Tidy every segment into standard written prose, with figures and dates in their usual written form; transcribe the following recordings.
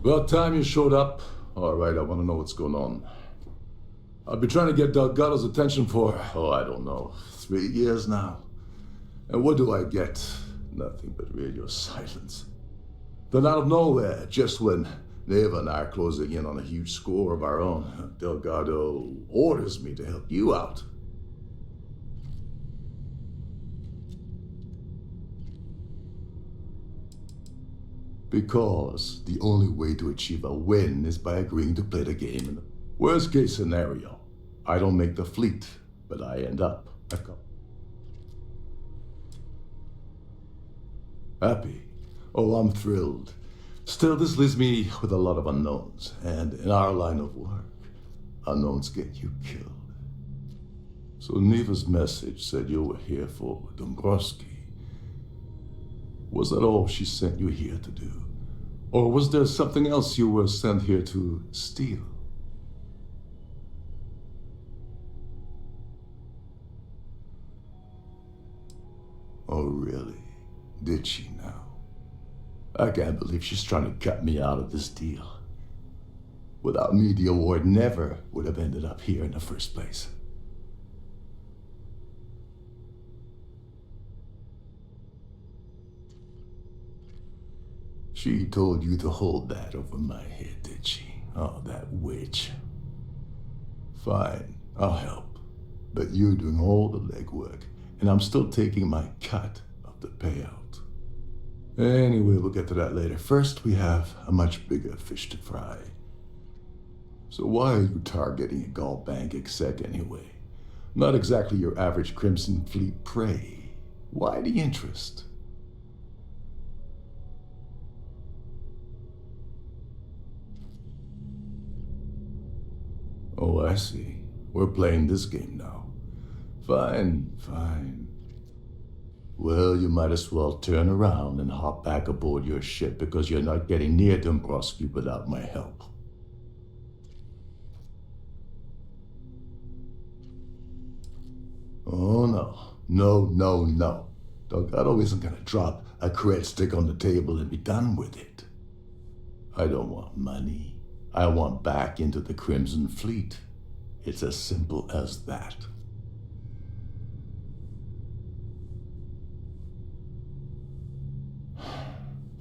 About time you showed up. All right, I want to know what's going on. I've been trying to get Delgado's attention for, I don't know, 3 years now. And what do I get? Nothing but radio silence. Then out of nowhere, just when Neva and I are closing in on a huge score of our own, Delgado orders me to help you out. Because the only way to achieve a win is by agreeing to play the game. In the worst case scenario, I don't make the fleet, but I end up. Happy? Oh, I'm thrilled. Still, this leaves me with a lot of unknowns, and in our line of work, unknowns get you killed. So Neva's message said you were here for Dombrowski. Was that all she sent you here to do? Or was there something else you were sent here to steal? Oh, really? Did she now? I can't believe she's trying to cut me out of this deal. Without me, the award never would have ended up here in the first place. She told you to hold that over my head, did she? Oh, that witch. Fine, I'll help. But you're doing all the legwork, and I'm still taking my cut of the payout. Anyway, we'll get to that later. First, we have a much bigger fish to fry. So why are you targeting a Gall Bank exec anyway? Not exactly your average Crimson Fleet prey. Why the interest? Oh, I see. We're playing this game now. Fine, fine. Well, you might as well turn around and hop back aboard your ship because you're not getting near Dombrowski without my help. Oh, no. No. Delgado isn't gonna drop a cred stick on the table and be done with it. I don't want money. I want back into the Crimson Fleet. It's as simple as that.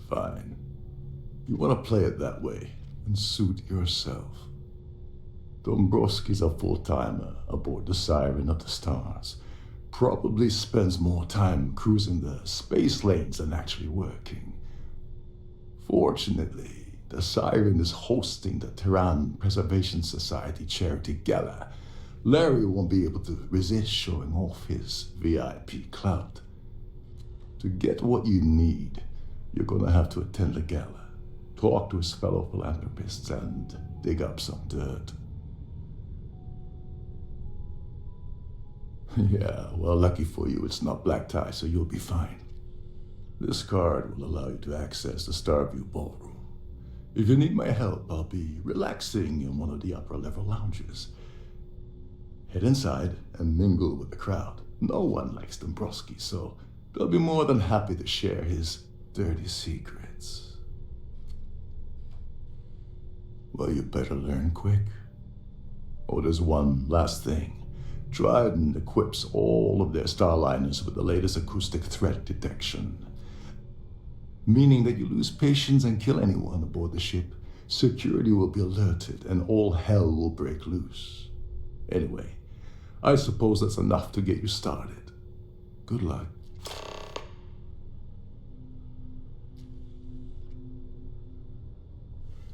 Fine. You want to play it that way, and suit yourself. Dombrowski's a full-timer aboard the Siren of the Stars. Probably spends more time cruising the space lanes than actually working. Fortunately, the Siren is hosting the Tehran Preservation Society charity gala. Larry won't be able to resist showing off his VIP clout. To get what you need, you're gonna have to attend the gala, talk to his fellow philanthropists, and dig up some dirt. Yeah, well, lucky for you, it's not black tie, so you'll be fine. This card will allow you to access the Starfield ballroom. If you need my help, I'll be relaxing in one of the upper-level lounges. Head inside and mingle with the crowd. No one likes Dombrowski, so they'll be more than happy to share his dirty secrets. Well, you better learn quick. Oh, there's one last thing. Dryden equips all of their starliners with the latest acoustic threat detection. Meaning that you lose patience and kill anyone aboard the ship, security will be alerted and all hell will break loose. Anyway, I suppose that's enough to get you started. Good luck.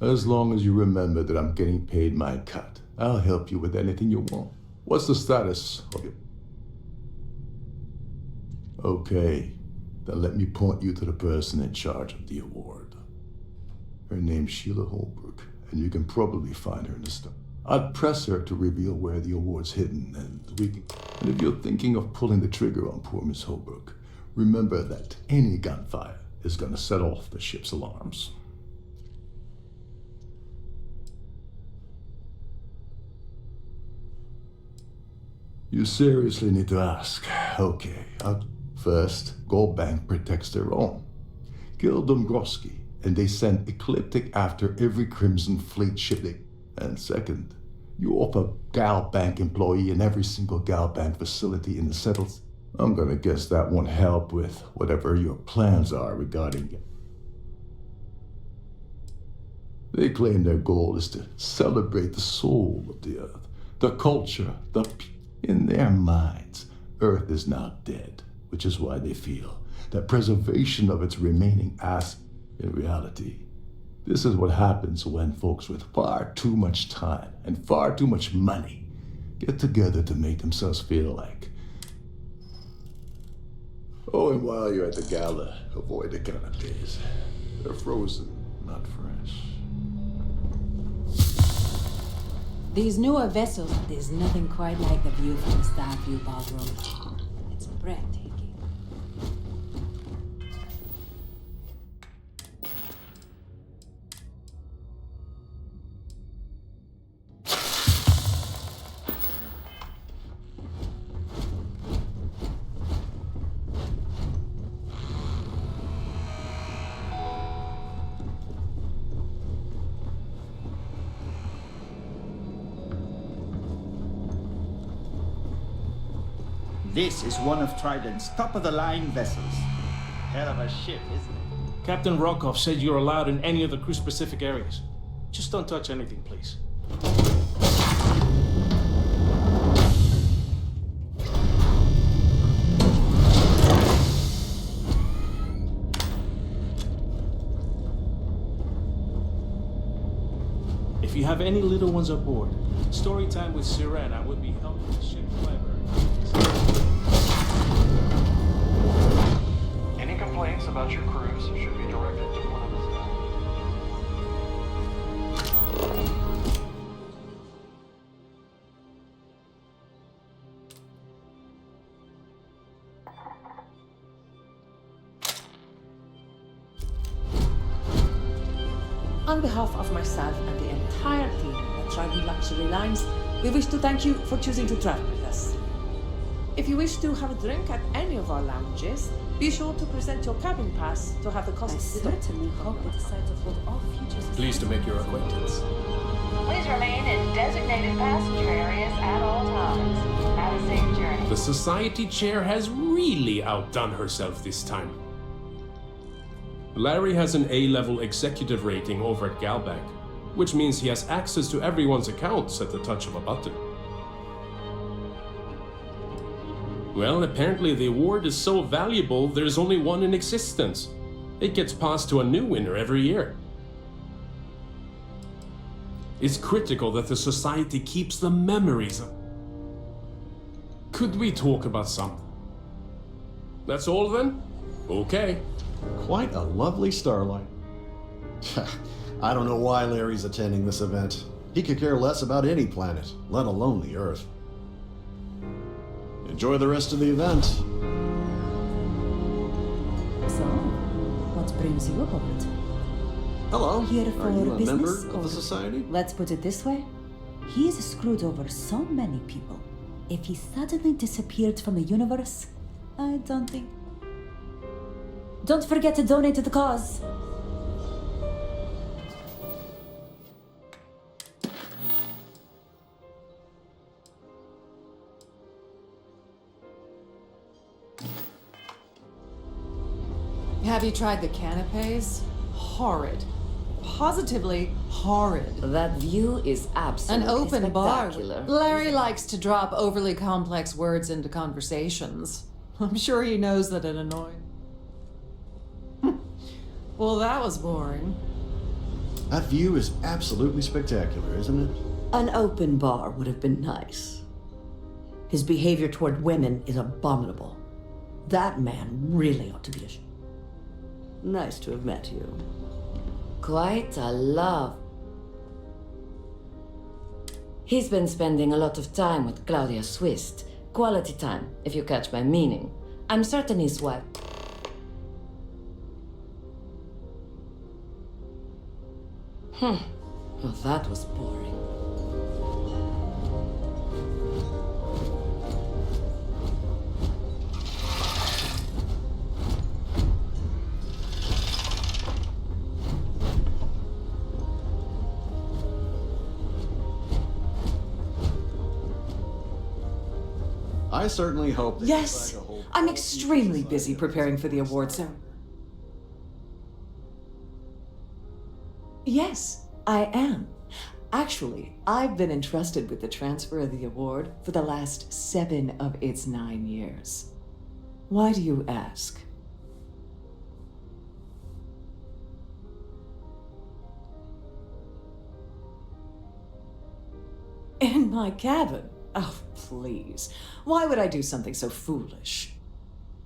As long as you remember that I'm getting paid my cut, I'll help you with anything you want. What's the status of your... Okay. Then let me point you to the person in charge of the award. Her name's Sheila Holbrook, and you can probably find her in the stuff. I'd press her to reveal where the award's hidden, and we can... And if you're thinking of pulling the trigger on poor Miss Holbrook, remember that any gunfire is gonna set off the ship's alarms. You seriously need to ask. Okay, First, Gall Bank protects their own. Kill Dombrowski, and they send Ecliptic after every Crimson Fleet shipment. And second, you offer GalBank employee in every single GalBank facility in the settles. I'm gonna guess that won't help with whatever your plans are regarding it. They claim their goal is to celebrate the soul of the Earth, the culture, in their minds, Earth is now dead, which is why they feel that preservation of its remaining in reality, this is what happens when folks with far too much time and far too much money get together to make themselves feel like. Oh, and while you're at the gala, avoid the canapes. They're frozen, not fresh. These newer vessels, there's nothing quite like the view from the Starfield ballroom. It's breathtaking. This is one of Trident's top-of-the-line vessels. Hell of a ship, isn't it? Captain Rokov said you're allowed in any of the crew-specific areas. Just don't touch anything, please. If you have any little ones aboard, story time with Sirena would be helpful to ship's library. Any complaints about your crews should be directed to one of us. On behalf of myself and the entire team at Trident Luxury Lines, we wish to thank you for choosing to travel with us. If you wish to have a drink at any of our lounges, be sure to present your cabin pass to have the cost. I certainly hope they decide to hold all futures. Pleased to make your acquaintance. Please remain in designated passenger areas at all times. Have a safe journey. The Society Chair has really outdone herself this time. Larry has an A-level executive rating over at GalBank, which means he has access to everyone's accounts at the touch of a button. Well, apparently the award is so valuable there's only one in existence. It gets passed to a new winner every year. It's critical that the Society keeps the memories of... Could we talk about something? That's all then? Okay. Quite a lovely starlight. I don't know why Larry's attending this event. He could care less about any planet, let alone the Earth. Enjoy the rest of the event. So, what brings you aboard? Hello. Here for Are you a business, member of the Society? Let's put it this way. He's screwed over so many people. If he suddenly disappeared from the universe, I don't think... Don't forget to donate to the cause. Have you tried the canapes? Horrid. Positively horrid. That view is absolutely An open bar. spectacular. Larry likes to drop overly complex words into conversations. I'm sure he knows that it annoys. Well, that was boring. That view is absolutely spectacular, isn't it? An open bar would have been nice. His behavior toward women is abominable. That man really ought to be ashamed. Nice to have met you. Quite a love. He's been spending a lot of time with Claudia Swist. Quality time, if you catch my meaning. I'm certain his wife... Well, that was boring. I certainly hope they Yes, decide to hold I'm all extremely equal busy society preparing for the award ceremony. Yes, I am. Actually, I've been entrusted with the transfer of the award for the last 7 of its 9 years. Why do you ask? In my cabin? Oh, please. Why would I do something so foolish?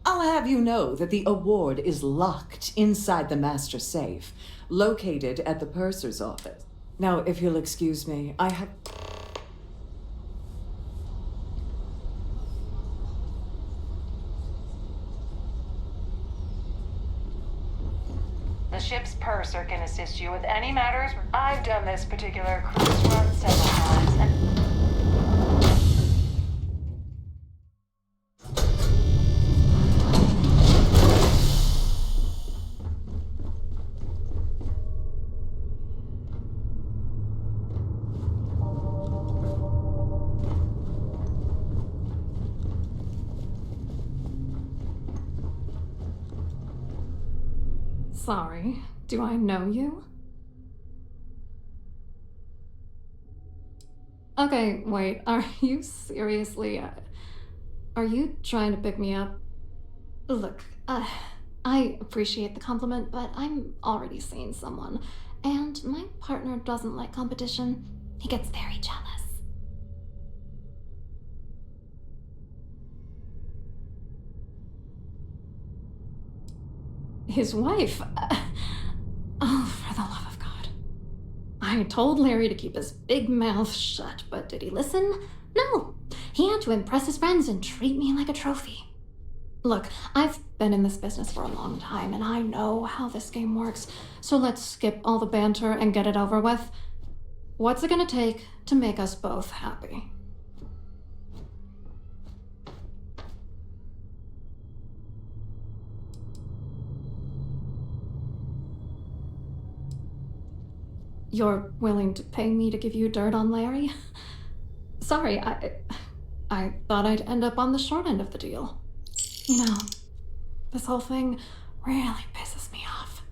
I'll have you know that the award is locked inside the master safe, located at the purser's office. Now, if you'll excuse me, I have... The ship's purser can assist you with any matters. I've done this particular cruise run several times, and Sorry, do I know you? Okay, wait, are you seriously, are you trying to pick me up? Look, I appreciate the compliment, but I'm already seeing someone, and my partner doesn't like competition. He gets very jealous. His wife? Oh, for the love of God. I told Larry to keep his big mouth shut, but did he listen? No. He had to impress his friends and treat me like a trophy. Look, I've been in this business for a long time, and I know how this game works, so let's skip all the banter and get it over with. What's it gonna take to make us both happy? You're willing to pay me to give you dirt on Larry? Sorry, I thought I'd end up on the short end of the deal. You know, this whole thing really pisses me off.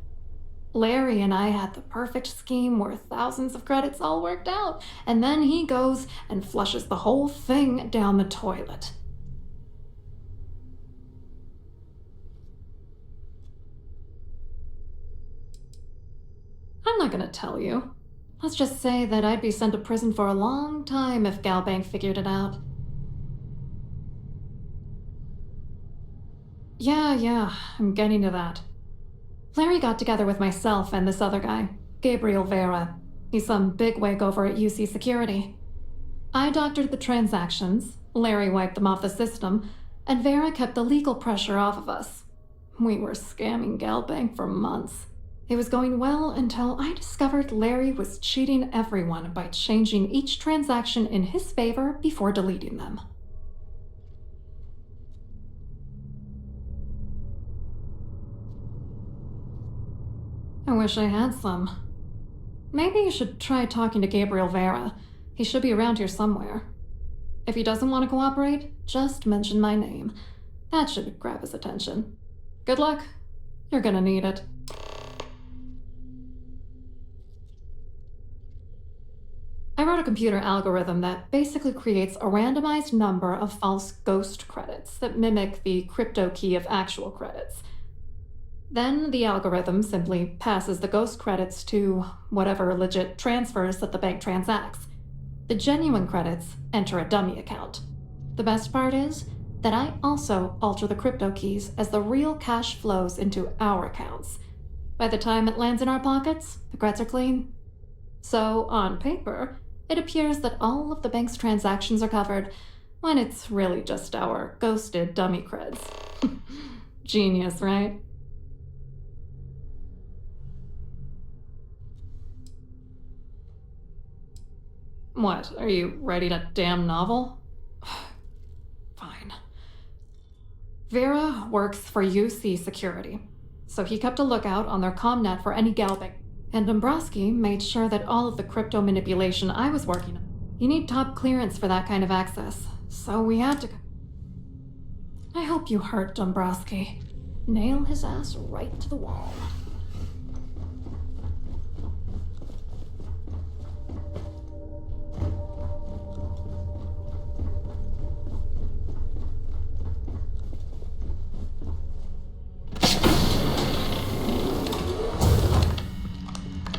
Larry and I had the perfect scheme worth thousands of credits all worked out, and then he goes and flushes the whole thing down the toilet. I'm not gonna tell you. Let's just say that I'd be sent to prison for a long time if Galbank figured it out. Yeah, I'm getting to that. Larry got together with myself and this other guy, Gabriel Vera. He's some bigwig over at UC Security. I doctored the transactions, Larry wiped them off the system, and Vera kept the legal pressure off of us. We were scamming Galbank for months. It was going well until I discovered Larry was cheating everyone by changing each transaction in his favor before deleting them. I wish I had some. Maybe you should try talking to Gabriel Vera. He should be around here somewhere. If he doesn't want to cooperate, just mention my name. That should grab his attention. Good luck. You're gonna need it. I wrote a computer algorithm that basically creates a randomized number of false ghost credits that mimic the crypto key of actual credits. Then the algorithm simply passes the ghost credits to whatever legit transfers that the bank transacts. The genuine credits enter a dummy account. The best part is that I also alter the crypto keys as the real cash flows into our accounts. By the time it lands in our pockets, the creds are clean. So, on paper, it appears that all of the bank's transactions are covered, when it's really just our ghosted dummy creds. Genius, right? What, are you writing a damn novel? Fine. Vera works for UC Security, so he kept a lookout on their comnet for any Galbank. And Dombrowski made sure that all of the crypto manipulation I was working on. You need top clearance for that kind of access, so we had to... I hope you hurt Dombrowski. Nail his ass right to the wall.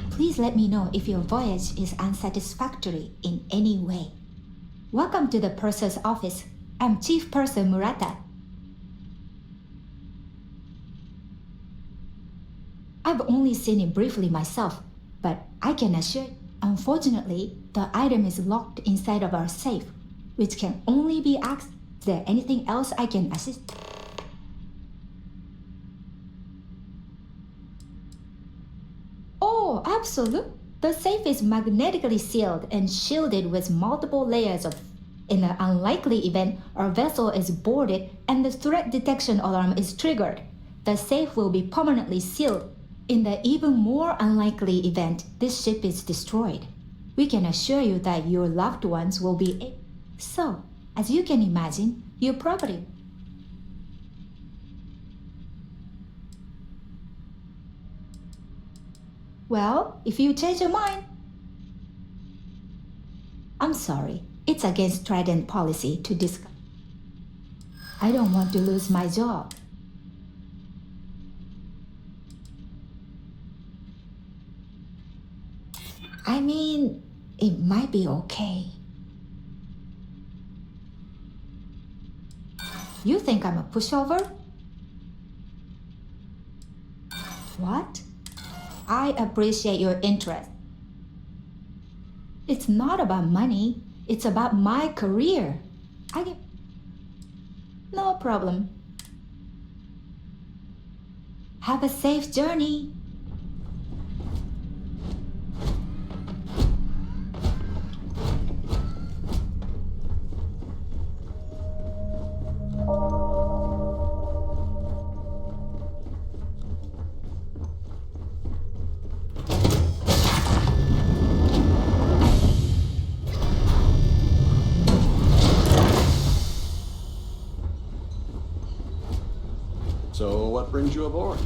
Please let me know if your voyage is unsatisfactory in any way. Welcome to the Purser's office. I'm Chief Purser Murata. I've only seen it briefly myself, but I can assure you, unfortunately, the item is locked inside of our safe, which can only be accessed. Is there anything else I can assist? Oh, absolutely. The safe is magnetically sealed and shielded with multiple layers of. In an unlikely event, our vessel is boarded and the threat detection alarm is triggered. The safe will be permanently sealed. In the even more unlikely event, this ship is destroyed. We can assure you that your loved ones will be. So, as you can imagine, your property. Well, if you change your mind. I'm sorry. It's against Trident policy to discuss. I don't want to lose my job. I mean, it might be okay. You think I'm a pushover? What? I appreciate your interest. It's not about money. It's about my career. No problem. Have a safe journey. So, what brings you aboard?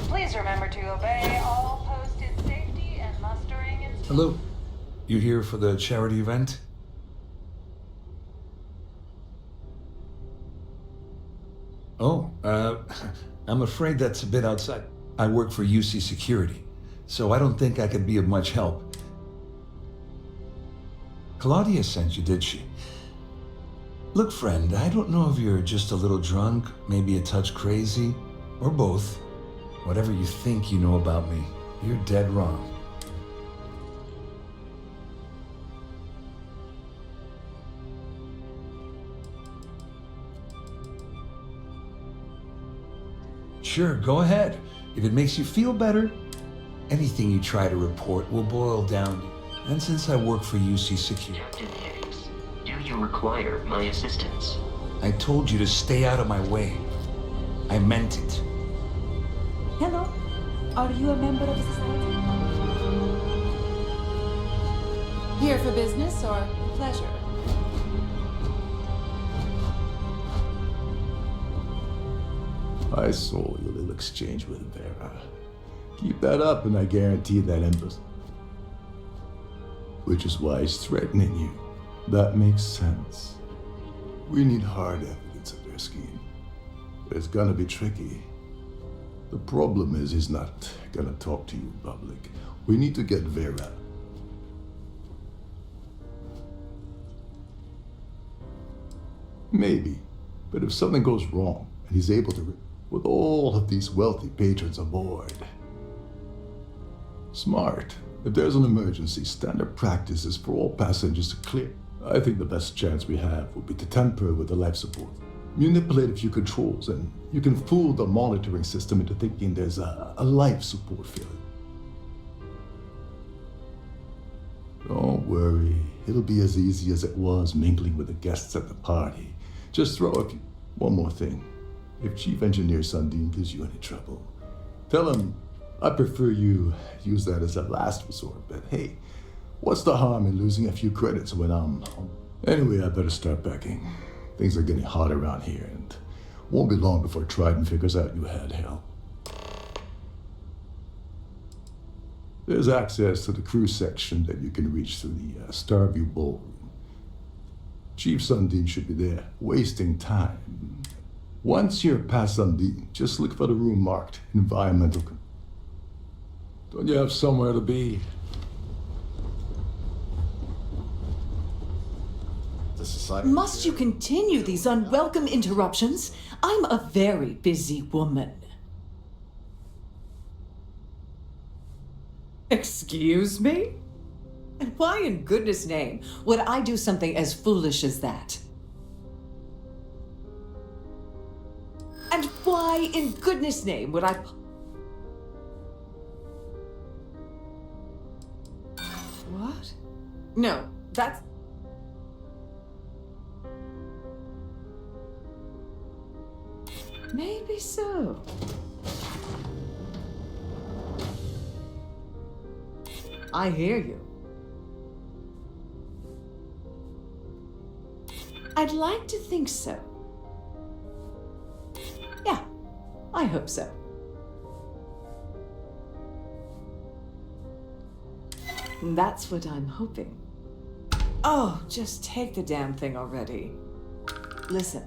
Please remember to obey all posted safety and mustering instructions. Hello. You here for the charity event? Oh, I'm afraid that's a bit outside. I work for UC Security, so I don't think I could be of much help. Claudia sent you, did she? Look, friend, I don't know if you're just a little drunk, maybe a touch crazy, or both. Whatever you think you know about me, you're dead wrong. Sure, go ahead. If it makes you feel better, anything you try to report will boil down to. And since I work for UC Security... Captain Higgs, do you require my assistance? I told you to stay out of my way. I meant it. Hello. Are you a member of society? Here for business or pleasure? I saw your little exchange with Vera. Keep that up and I guarantee that embassy. Which is why he's threatening you. That makes sense. We need hard evidence of their scheme. It's gonna be tricky. The problem is he's not gonna talk to you in public. We need to get Vera. Maybe, but if something goes wrong and he's able to, with all of these wealthy patrons aboard. Smart. If there's an emergency, standard practice is for all passengers to clear. I think the best chance we have would be to tamper with the life support. Manipulate a few controls, and you can fool the monitoring system into thinking there's a life support failure. Don't worry, it'll be as easy as it was mingling with the guests at the party. Just throw a few. One more thing. If Chief Engineer Sundin gives you any trouble, tell him I prefer you use that as a last resort, but hey, what's the harm in losing a few credits when I'm... Anyway, I better start packing. Things are getting hot around here, and won't be long before Trident figures out you had help. There's access to the crew section that you can reach through the Starfield ballroom. Chief Sundin should be there, wasting time. Once you're past Sundin, just look for the room marked Environmental. Don't you have somewhere to be? Must you continue these unwelcome interruptions? I'm a very busy woman. Excuse me? And why in goodness name would I do something as foolish as that? And why in goodness name would I... What? No, that's... Maybe so. I hear you. I'd like to think so. Yeah, I hope so. That's what I'm hoping. Oh, just take the damn thing already. Listen,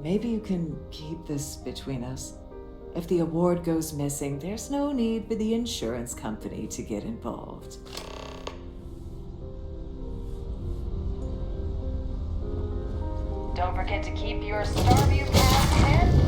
maybe you can keep this between us. If the award goes missing, there's no need for the insurance company to get involved. Don't forget to keep your Starview pass handy.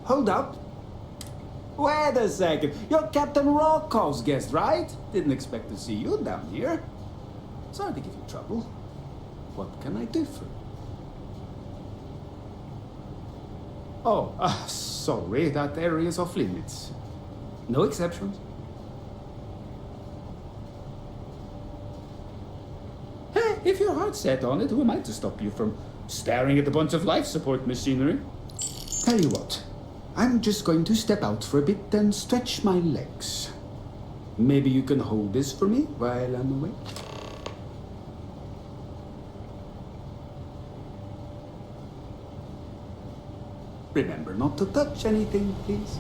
Hold up. Wait a second. You're Captain Rocco's guest, right? Didn't expect to see you down here. Sorry to give you trouble. What can I do for you? Oh, sorry, that area is off limits. No exceptions. Hey, if your heart's set on it, who am I to stop you from staring at a bunch of life support machinery? Tell you what, I'm just going to step out for a bit and stretch my legs. Maybe you can hold this for me while I'm away? Remember not to touch anything, please.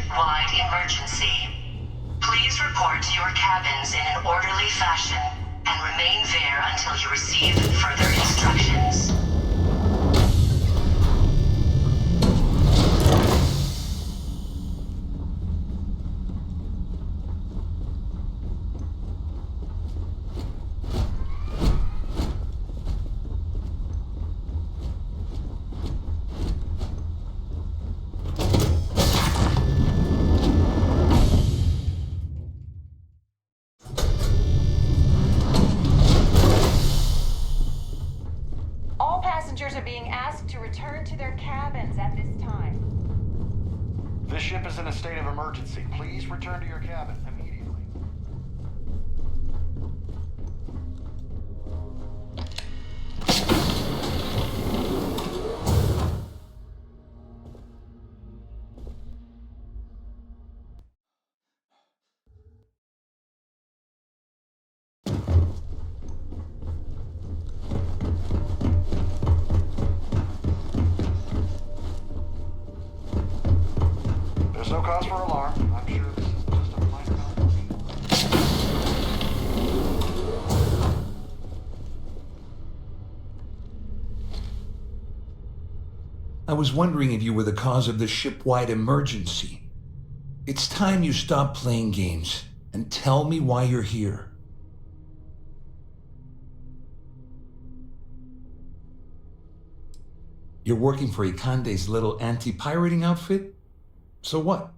ship-wide emergency. Please report to your cabins in an orderly fashion and remain there until you receive further instructions. All passengers are being asked to return to their cabins at this time. This ship is in a state of emergency. Please return to your cabin immediately. There's no cause for alarm. I'm sure this is just a minor malfunction. I was wondering if you were the cause of the ship-wide emergency. It's time you stop playing games and tell me why you're here. You're working for Ikande's little anti-pirating outfit? So what?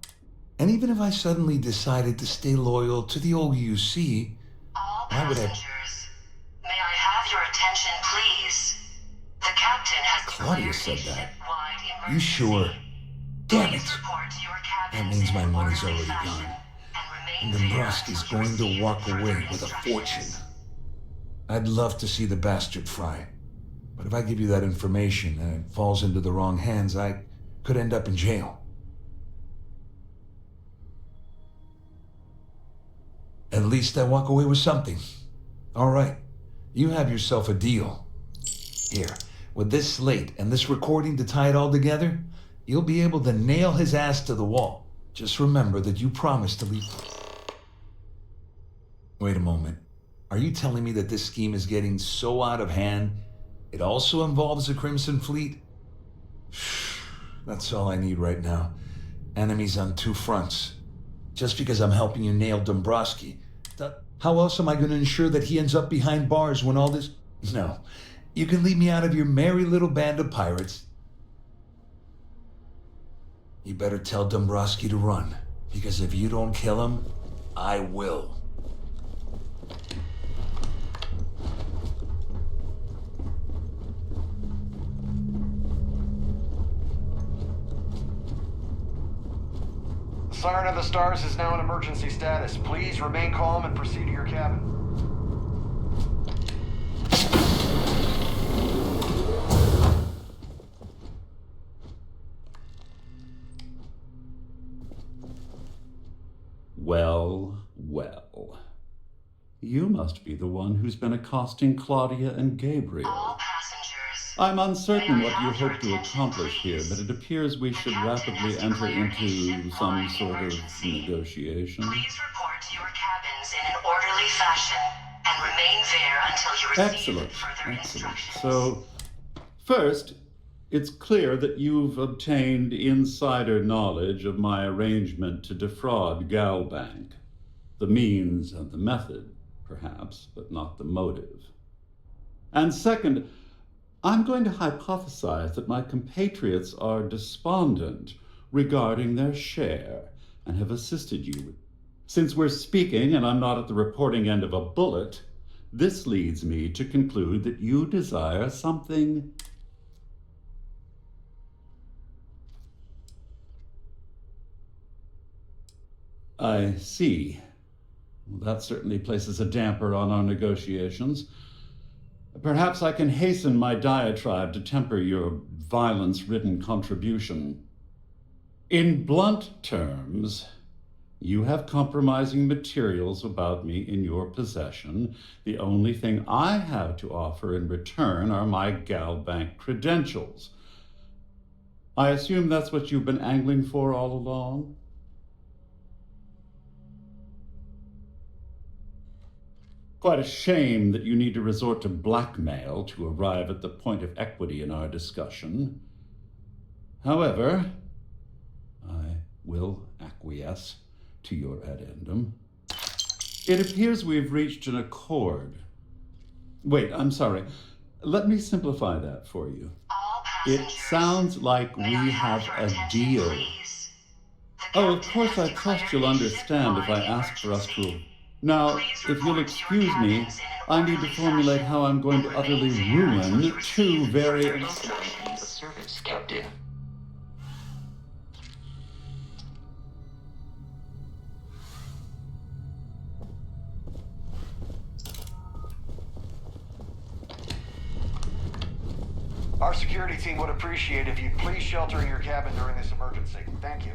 And even if I suddenly decided to stay loyal to the old UC, why would I... May I have your attention, please? The captain has Claudia said that. ship-wide You sure? Damn it! report to your cabins That means my in an money's orderly already fashion gone. and And remain there Dombrowski's until you going to receive walk further away with a instructions. fortune. I'd love to see the bastard fry. But if I give you that information and it falls into the wrong hands, I could end up in jail. At least I walk away with something. All right, you have yourself a deal. Here, with this slate and this recording to tie it all together, you'll be able to nail his ass to the wall. Just remember that you promised to leave... Wait a moment. Are you telling me that this scheme is getting so out of hand, it also involves the Crimson Fleet? That's all I need right now. Enemies on two fronts. Just because I'm helping you nail Dombrowski. How else am I going to ensure that he ends up behind bars when all this... No. You can leave me out of your merry little band of pirates. You better tell Dombrowski to run. Because if you don't kill him, I will. The Siren of the Stars is now in emergency status. Please remain calm and proceed to your cabin. Well, well. You must be the one who's been accosting Claudia and Gabriel. I'm uncertain what you hope to accomplish here, but it appears we should rapidly enter into some sort of negotiation. Please report to your cabins in an orderly fashion and remain there until you receive Excellent, further excellent. instructions. So, first, it's clear that you've obtained insider knowledge of my arrangement to defraud Galbank. The means and the method, perhaps, but not the motive. And second, I'm going to hypothesize that my compatriots are despondent regarding their share and have assisted you. Since we're speaking and I'm not at the reporting end of a bullet, this leads me to conclude that you desire something I see. Well, that certainly places a damper on our negotiations. Perhaps I can hasten my diatribe to temper your violence-ridden contribution. In blunt terms, you have compromising materials about me in your possession. The only thing I have to offer in return are my Galbank credentials. I assume that's what you've been angling for all along? Quite a shame that you need to resort to blackmail to arrive at the point of equity in our discussion. However, I will acquiesce to your addendum. It appears we've reached an accord. Wait, I'm sorry. Let me simplify that for you. It sounds like we have a deal. Oh, of course, I trust you'll understand if I ask for us to... Now, if you'll excuse me, I need to formulate how I'm going to utterly ruin two very... Service, Captain. Our security team would appreciate if you'd please shelter in your cabin during this emergency. Thank you.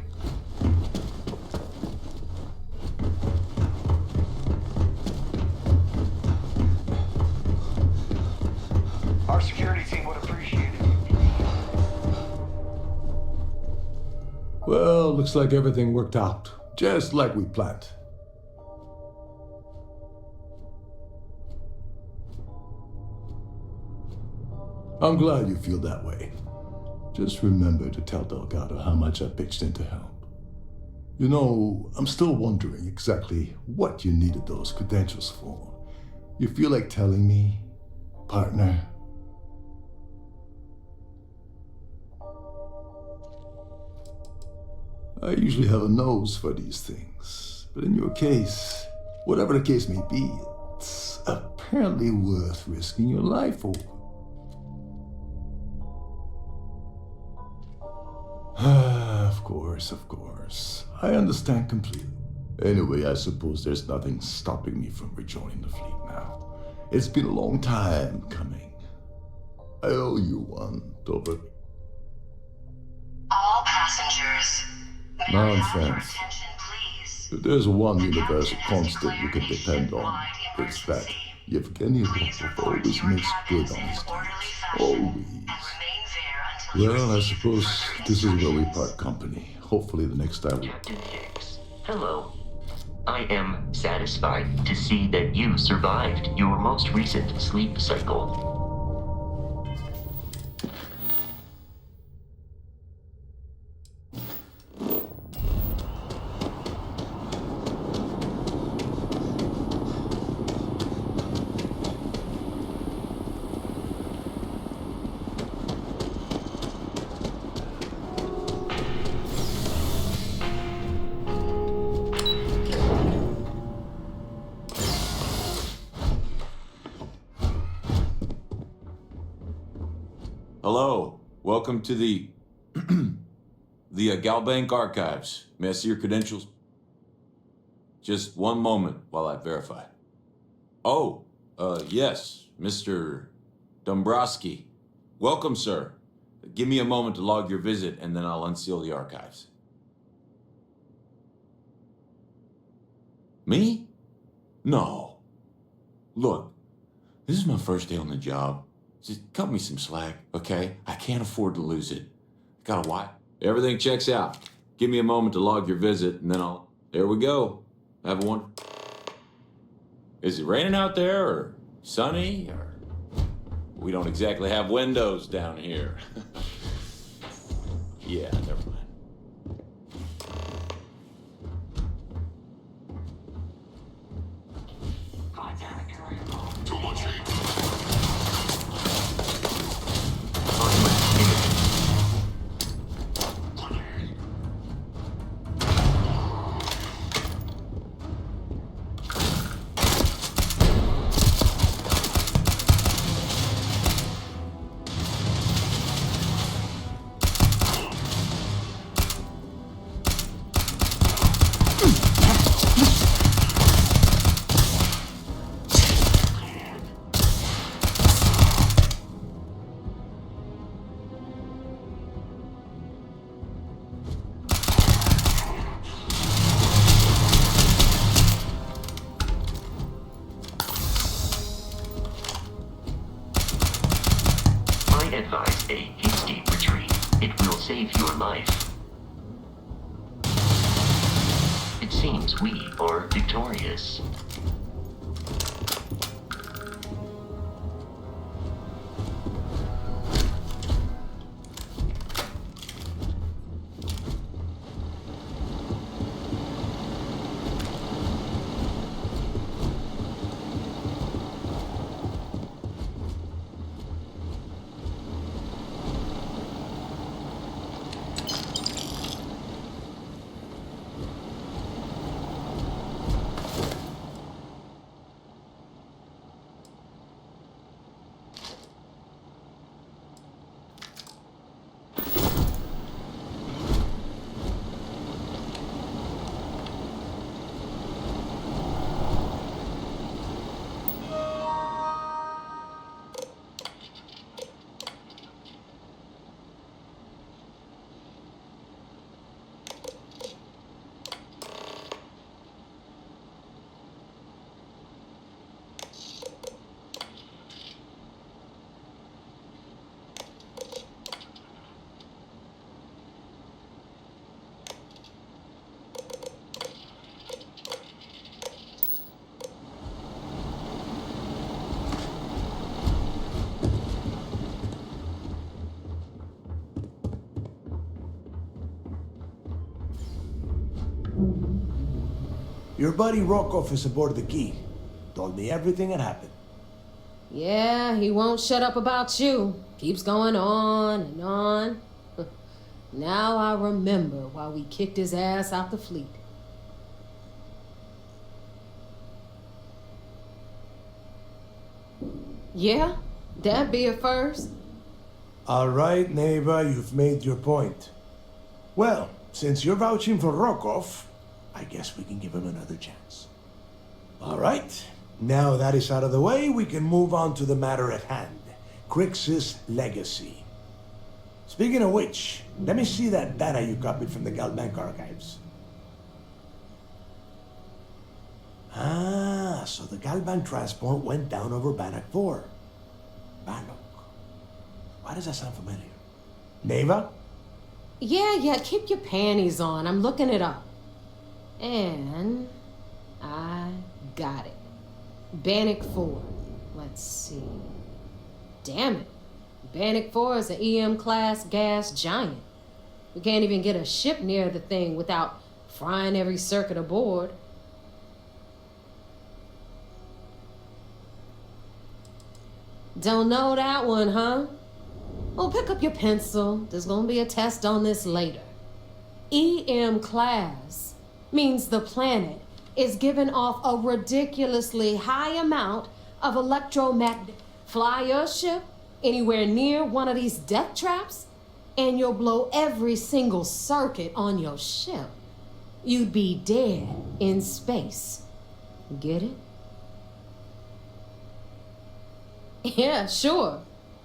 Our security team would appreciate it. Well, looks like everything worked out, just like we planned. I'm glad you feel that way. Just remember to tell Delgado how much I pitched in to help. You know, I'm still wondering exactly what you needed those credentials for. You feel like telling me, partner? I usually have a nose for these things, but in your case, whatever the case may be, it's apparently worth risking your life over. Of course. I understand completely. Anyway, I suppose there's nothing stopping me from rejoining the fleet now. It's been a long time coming. I owe you one, Dover. All passengers. Nonsense. If there's one universal constant you can depend on, it's that Yevgeny Lopov always makes good on his deeds. Always. Well, I suppose this is where we part company. Hopefully the next time we... Captain Hicks, hello. I am satisfied to see that you survived your most recent sleep cycle. Hello, welcome to the Galbank Archives. May I see your credentials? Just one moment while I verify. Oh, yes, Mr. Dombrowski. Welcome, sir. Give me a moment to log your visit and then I'll unseal the archives. Me? No. Look, this is my first day on the job. Just cut me some slack, okay? I can't afford to lose it. Got a what? Everything checks out. Give me a moment to log your visit, and then I'll... There we go. Have a one. Is it raining out there, or sunny, or... We don't exactly have windows down here. Yeah, never mind. Too much heat. Advise a hasty retreat. It will save your life. It seems we are victorious. Your buddy Rokoff is aboard the Key. Told me everything that happened. Yeah, he won't shut up about you. Keeps going on and on. Now I remember why we kicked his ass out the fleet. Yeah, that'd be a first. All right, Neva, you've made your point. Well, since you're vouching for Rokoff, I guess we can give him another chance. All right, now that is out of the way, we can move on to the matter at hand. Crix's legacy. Speaking of which, let me see that data you copied from the Galbank archives. Ah, so the Galbank transport went down over Bannock 4. Bannock. Why does that sound familiar? Neva? Yeah, keep your panties on. I'm looking it up. And I got it. Bannock 4. Let's see. Damn it. Bannock 4 is an EM-class gas giant. We can't even get a ship near the thing without frying every circuit aboard. Don't know that one, huh? Well, pick up your pencil. There's gonna be a test on this later. EM-class means the planet is giving off a ridiculously high amount of electromagnetic. Fly your ship anywhere near one of these death traps, and you'll blow every single circuit on your ship. You'd be dead in space. Get it? Yeah, sure.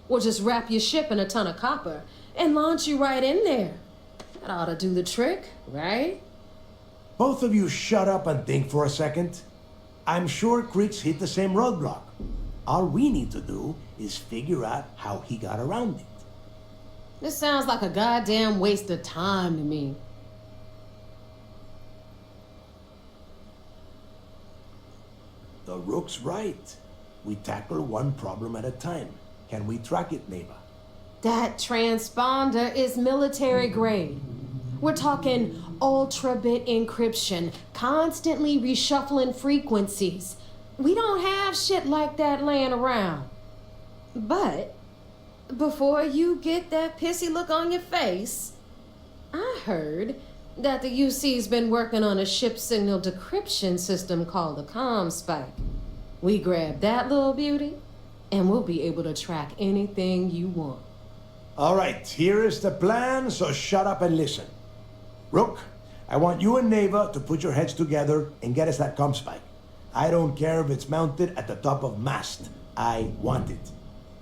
We'll just wrap your ship in a ton of copper and launch you right in there. That ought to do the trick, right? Both of you shut up and think for a second. I'm sure Crix hit the same roadblock. All we need to do is figure out how he got around it. This sounds like a goddamn waste of time to me. The Rook's right. We tackle one problem at a time. Can we track it, Neva? That transponder is military grade. We're talking ultra-bit encryption, constantly reshuffling frequencies. We don't have shit like that laying around. But before you get that pissy look on your face, I heard that the UC's been working on a ship signal decryption system called the ComSpike. We grab that little beauty, and we'll be able to track anything you want. All right, here is the plan, so shut up and listen. Rook, I want you and Neva to put your heads together and get us that ComSpike. I don't care if it's mounted at the top of mast. I want it.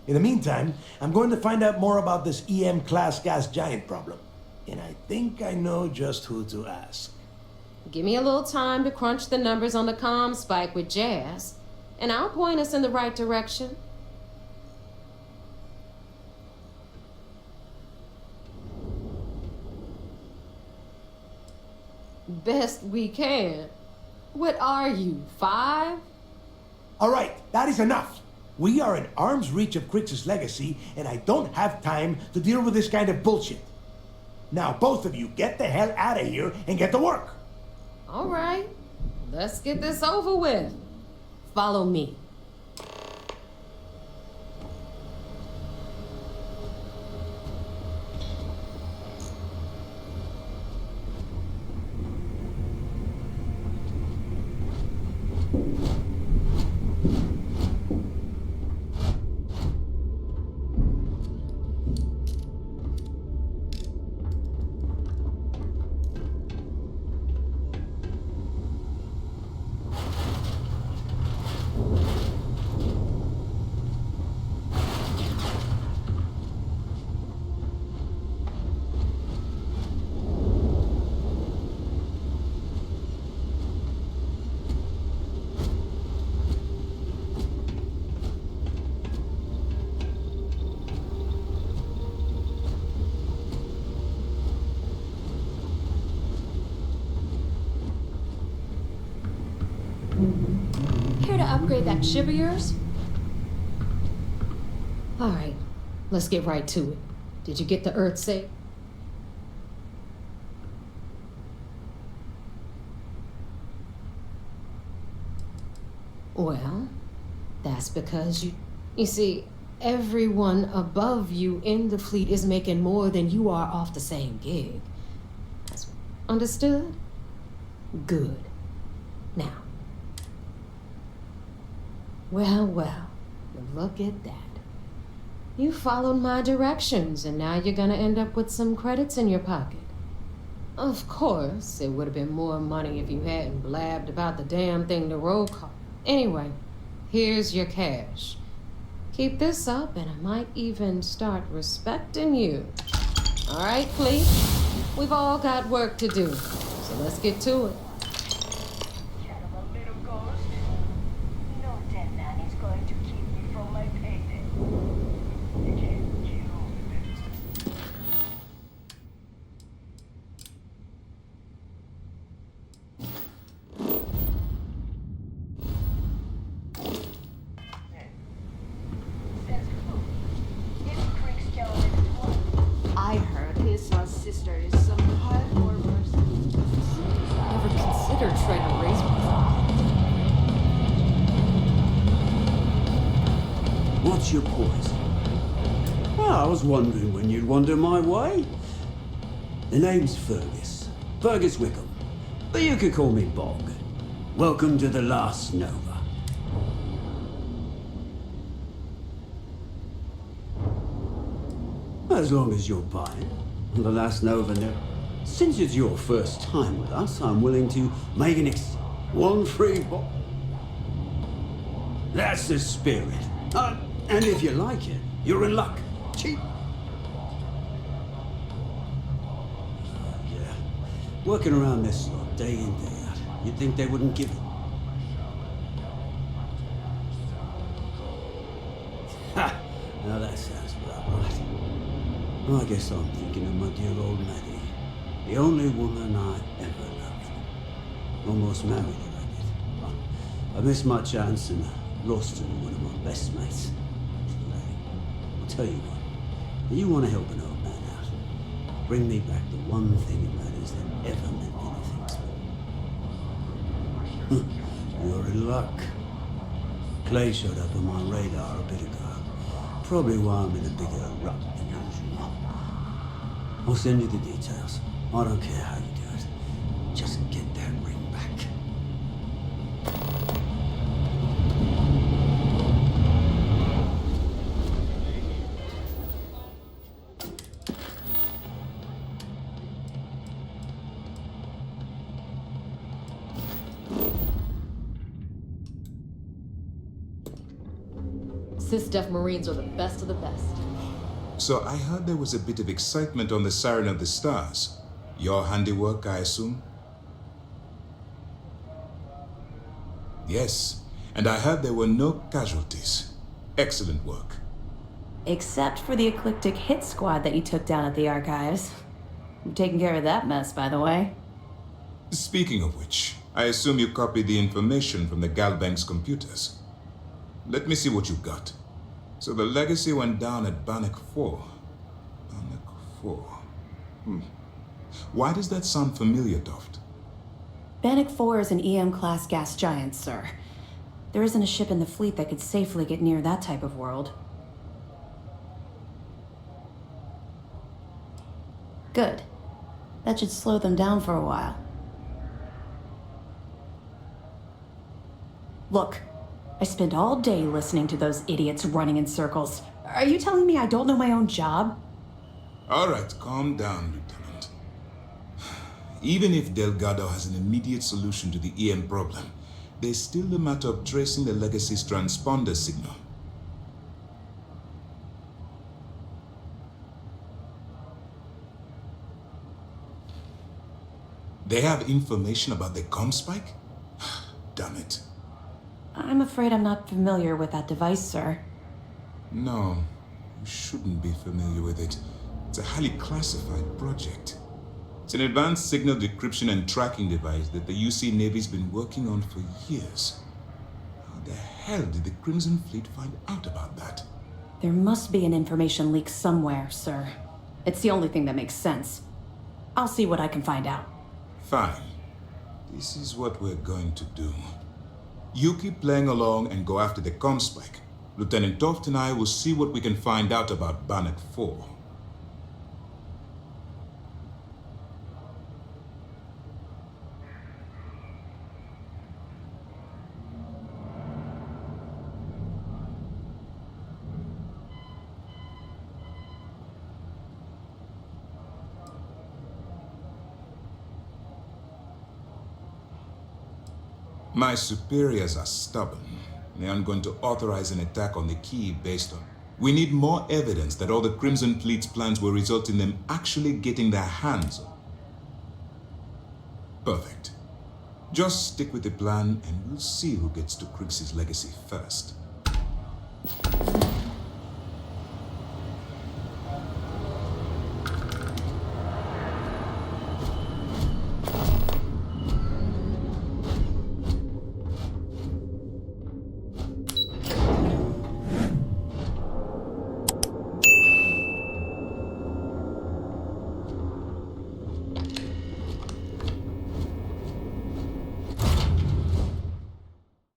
In the meantime, I'm going to find out more about this EM-class gas giant problem. And I think I know just who to ask. Give me a little time to crunch the numbers on the ComSpike with Jazz, and I'll point us in the right direction. Best we can. What are you, 5? All right, that is enough. We are in arm's reach of Crix's legacy, and I don't have time to deal with this kind of bullshit. Now, both of you, get the hell out of here and get to work. All right, let's get this over with. Follow me. Care to upgrade that ship of yours? All right, let's get right to it. Did you get the Earth safe? Well, that's because you see, everyone above you in the fleet is making more than you are off the same gig. That's understood? Good. Now. Well, look at that. You followed my directions, and now you're gonna end up with some credits in your pocket. Of course, it would have been more money if you hadn't blabbed about the damn thing to roll call. Anyway, here's your cash. Keep this up, and I might even start respecting you. All right, fleet? We've all got work to do, so let's get to it. No dead man is going to keep me from my payday. You can't kill me. I heard his sister is some hardcore person. Never considered trying to raise me. What's your poison? Well, I was wondering when you'd wander my way. The name's Fergus. Fergus Wickham. But you could call me Bog. Welcome to the Last Nova. As long as you're buying. The Last Nova now. Since it's your first time with us, I'm willing to make an one free box. That's the spirit. And if you like it, you're in luck. Cheap. Yeah. Working around this lot, day in, day out. You'd think they wouldn't give it. Ha! Now that sounds about right. Well, I guess I'm thinking of my dear old Maddie. The only woman I ever loved. Almost married her, I did. Well, I missed my chance and lost her to one of my best mates. I'll tell you what, you want to help an old man out. Bring me back the one thing that matters that ever meant anything to me. You're in luck. Clay showed up on my radar a bit ago. Probably why I'm in a bigger rut than usual. I'll send you the details. I don't care how you do it. Just get that ring back. Sysdef Marines are the best of the best. So I heard there was a bit of excitement on the Siren of the Stars. Your handiwork, I assume? Yes, and I heard there were no casualties. Excellent work. Except for the eclectic hit squad that you took down at the archives. I'm taking care of that mess, by the way. Speaking of which, I assume you copied the information from the Galbank's computers. Let me see what you got. So the legacy went down at Bannock 4. Bannock 4. Why does that sound familiar, Toft? Bannock 4 is an EM-class gas giant, sir. There isn't a ship in the fleet that could safely get near that type of world. Good. That should slow them down for a while. Look, I spent all day listening to those idiots running in circles. Are you telling me I don't know my own job? All right, calm down, Lieutenant. Even if Delgado has an immediate solution to the EM problem, there's still the matter of tracing the Legacy's transponder signal. They have information about the comm spike? Damn it. I'm afraid I'm not familiar with that device, sir. No, you shouldn't be familiar with it. It's a highly classified project. It's an advanced signal decryption and tracking device that the UC Navy's been working on for years. How the hell did the Crimson Fleet find out about that? There must be an information leak somewhere, sir. It's the only thing that makes sense. I'll see what I can find out. Fine. This is what we're going to do. You keep playing along and go after the comm spike. Lieutenant Toft and I will see what we can find out about Bannock 4. My superiors are stubborn. They aren't going to authorize an attack on the key based on... We need more evidence that all the Crimson Fleet's plans will result in them actually getting their hands on. Perfect. Just stick with the plan and we'll see who gets to Krix's legacy first.